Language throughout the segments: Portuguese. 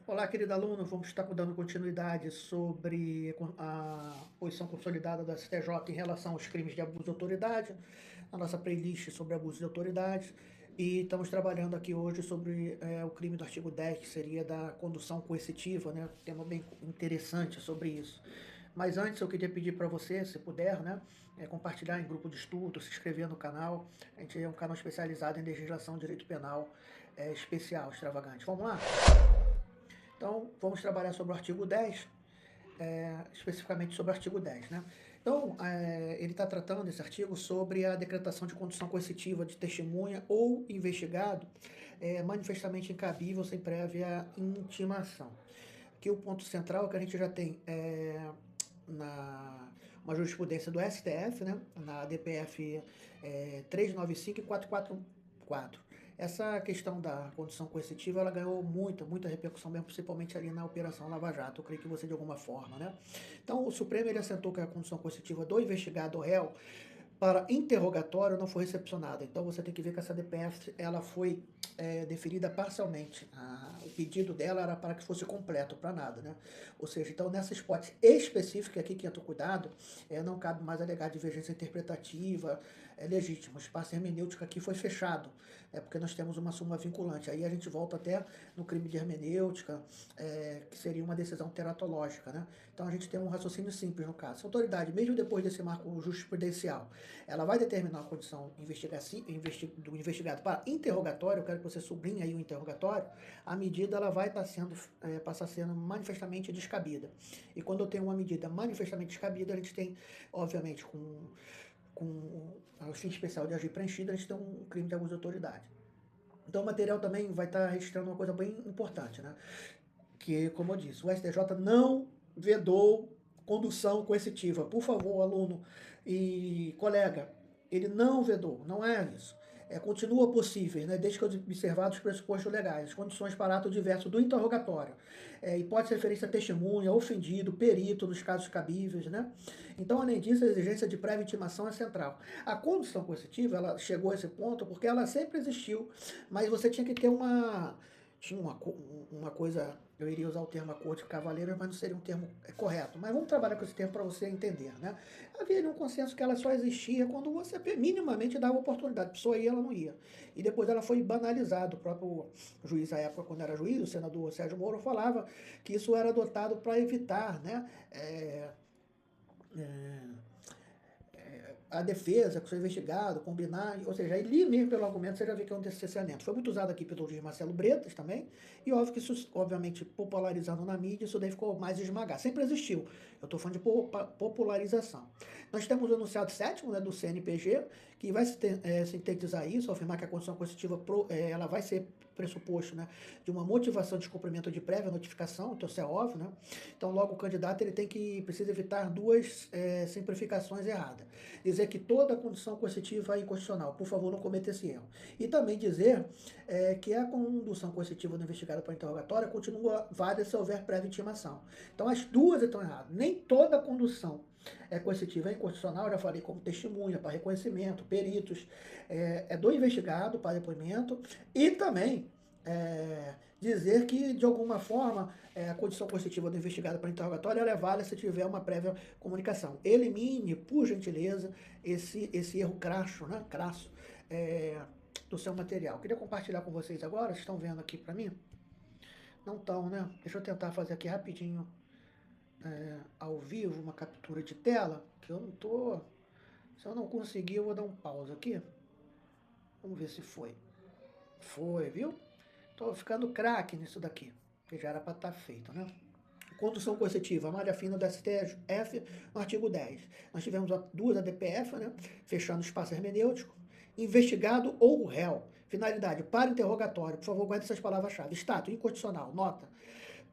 Olá, querido aluno, vamos estar dando continuidade sobre a posição consolidada do STJ em relação aos crimes de abuso de autoridade, a nossa playlist sobre abuso de autoridade, e estamos trabalhando aqui hoje sobre o crime do artigo 10, que seria da condução coercitiva, né? Tema bem interessante sobre isso. Mas antes eu queria pedir para você, se puder, né, compartilhar em grupo de estudo, se inscrever no canal. A gente é um canal especializado em legislação de direito penal especial, extravagante. Vamos lá? Então, vamos trabalhar sobre o artigo 10, especificamente sobre o artigo 10, né? Então, ele está tratando, esse artigo, sobre a decretação de condução coercitiva de testemunha ou investigado manifestamente incabível sem prévia intimação. Aqui o ponto central é que a gente já tem uma jurisprudência do STF, né, na DPF 395 e 444. Essa questão da condição coercitiva, ela ganhou muita repercussão mesmo, principalmente ali na Operação Lava Jato, eu creio que você de alguma forma, né? Então, o Supremo, ele assentou que a condição coercitiva do investigado ou réu para interrogatório não foi recepcionada. Então, você tem que ver que essa DPF, ela foi deferida parcialmente. O pedido dela era para que fosse completo, para nada, né? Ou seja, então, nessa hipótese específica aqui, que entra o cuidado, não cabe mais alegar divergência interpretativa, legítima. O espaço hermenêutico aqui foi fechado, porque nós temos uma súmula vinculante. Aí a gente volta até no crime de hermenêutica, que seria uma decisão teratológica, né? Então a gente tem um raciocínio simples no caso. Se a autoridade, mesmo depois desse marco jurisprudencial, ela vai determinar a condição do investigado para interrogatório, eu quero que você sublinhe aí o interrogatório, a medida ela vai passar sendo manifestamente descabida. E quando eu tenho uma medida manifestamente descabida, a gente tem, obviamente, com o fim especial de agir preenchido, a gente tem um crime de abuso de autoridade. Então o material também vai estar registrando uma coisa bem importante, né? Que, como eu disse, o STJ não vedou condução coercitiva. Por favor, aluno e colega, ele não vedou, não é isso. Continua possível, né, desde que observados os pressupostos legais, as condições para ato diverso do interrogatório, hipótese de referência a testemunha, ofendido, perito nos casos cabíveis, né? Então, além disso, a exigência de prévia intimação é central. A condução coercitiva, ela chegou a esse ponto porque ela sempre existiu, mas você tinha que ter tinha uma coisa, eu iria usar o termo acordo de cavaleiros, mas não seria um termo correto. Mas vamos trabalhar com esse termo para você entender, né? Havia um consenso que ela só existia quando você minimamente dava oportunidade. A pessoa ia, ela não ia. E depois ela foi banalizada. O próprio juiz, à época, quando era juiz, o senador Sérgio Moro, falava que isso era adotado para evitar, né? A defesa, com o seu investigado, combinar, ou seja, ali mesmo pelo argumento você já vê que é um cerceamento. Foi muito usado aqui pelo juiz Marcelo Bretas também, e óbvio que isso, obviamente, popularizando na mídia, isso daí ficou mais esmagado. Sempre existiu. Eu estou falando de popularização. Nós temos o enunciado 7º, né, do CNPG, que vai sintetizar isso, afirmar que a condição coercitiva ela vai ser pressuposto, né, de uma motivação de descumprimento de prévia notificação, então isso é óbvio, né? Então logo o candidato ele precisa evitar duas simplificações erradas. Dizer que toda condição coercitiva é inconstitucional, por favor não cometa esse erro. E também dizer que a condução coercitiva do investigado para interrogatório continua válida se houver prévia intimação. Então as duas estão erradas. Nem toda condução coercitiva é inconstitucional, eu já falei, como testemunha, para reconhecimento, peritos, do investigado para depoimento, e também dizer que, de alguma forma, a condição coercitiva do investigado para interrogatório é válida se tiver uma prévia comunicação. Elimine, por gentileza, esse erro crasso, né, do seu material. Queria compartilhar com vocês agora, vocês estão vendo aqui para mim? Não estão, né? Deixa eu tentar fazer aqui rapidinho, ao vivo, uma captura de tela, que eu não tô... Se eu não conseguir, eu vou dar um pause aqui. Vamos ver se foi. Foi, viu? Tô ficando craque nisso daqui, que já era para estar feito, né? Condução coercitiva, a malha fina do STF, no artigo 10. Nós tivemos duas ADPF, né? Fechando o espaço hermenêutico. Investigado ou réu. Finalidade, para interrogatório. Por favor, guarde essas palavras-chave. Status, inconstitucional. Nota.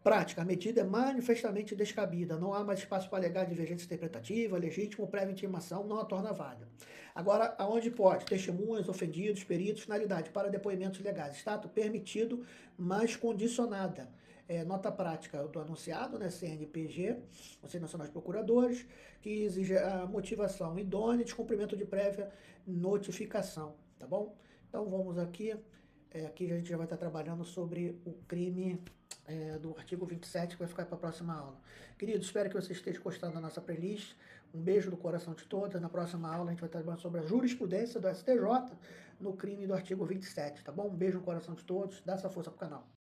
Prática, a medida é manifestamente descabida, não há mais espaço para alegar divergência interpretativa, legítimo, prévia intimação, não a torna válida. Agora, aonde pode? Testemunhas, ofendidos, peritos, finalidade, para depoimentos legais. Status permitido, mas condicionada. Nota prática do anunciado, né, CNPG, Conselho Nacional de Procuradores, que exige a motivação idônea e descumprimento de prévia notificação, tá bom? Então, vamos aqui. Aqui a gente já vai estar trabalhando sobre o crime do artigo 27, que vai ficar para a próxima aula. Querido, espero que você esteja gostando da nossa playlist. Um beijo do coração de todos. Na próxima aula a gente vai estar falando sobre a jurisprudência do STJ no crime do artigo 27, tá bom? Um beijo no coração de todos. Dá essa força pro canal.